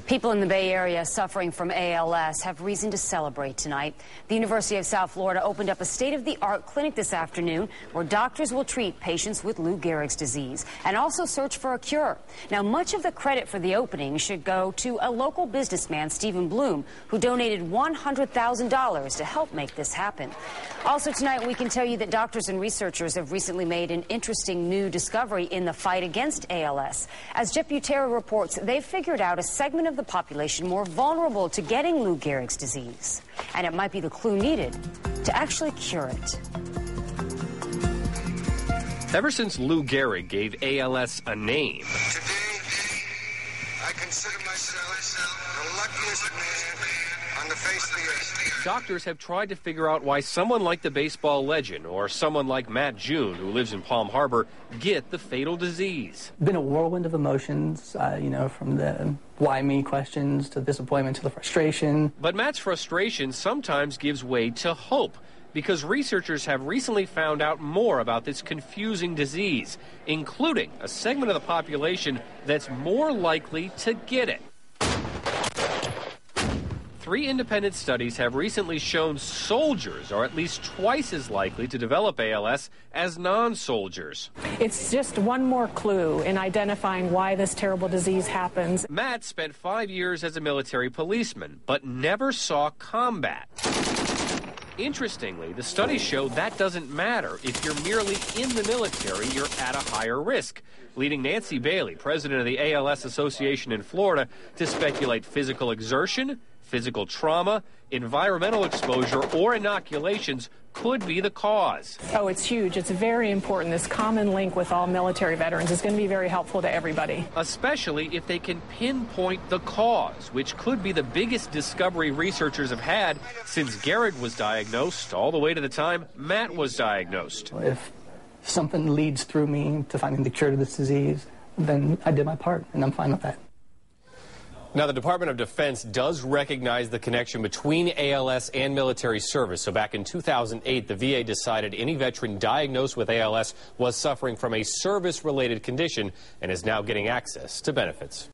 People in the Bay Area suffering from ALS have reason to celebrate tonight. The University of South Florida opened up a state-of-the-art clinic this afternoon where doctors will treat patients with Lou Gehrig's disease and also search for a cure. Now, much of the credit for the opening should go to a local businessman, Stephen Bloom, who donated $100,000 to help make this happen. Also tonight, we can tell you that doctors and researchers have recently made an interesting new discovery in the fight against ALS. As Jeff Butera reports, they've figured out a segment of the population more vulnerable to getting Lou Gehrig's disease. And it might be the clue needed to actually cure it. Ever since Lou Gehrig gave ALS a name, today, I consider myself the luckiest man on the face of the earth. Doctors have tried to figure out why someone like the baseball legend or someone like Matt June, who lives in Palm Harbor, get the fatal disease. Been a whirlwind of emotions, from the why me questions to disappointment to the frustration. But Matt's frustration sometimes gives way to hope, because researchers have recently found out more about this confusing disease, including a segment of the population that's more likely to get it. 3 independent studies have recently shown soldiers are at least twice as likely to develop ALS as non-soldiers. It's just one more clue in identifying why this terrible disease happens. Matt spent 5 years as a military policeman, but never saw combat. Interestingly, the studies show that doesn't matter. If you're merely in the military, you're at a higher risk, leading Nancy Bailey, president of the ALS Association in Florida, to speculate physical exertion, physical trauma, environmental exposure, or inoculations could be the cause. Oh, it's huge. It's very important. This common link with all military veterans is going to be very helpful to everybody. Especially if they can pinpoint the cause, which could be the biggest discovery researchers have had since Gehrig was diagnosed, all the way to the time Matt was diagnosed. If something leads through me to finding the cure to this disease, then I did my part, and I'm fine with that. Now, the Department of Defense does recognize the connection between ALS and military service. So back in 2008, the VA decided any veteran diagnosed with ALS was suffering from a service-related condition and is now getting access to benefits.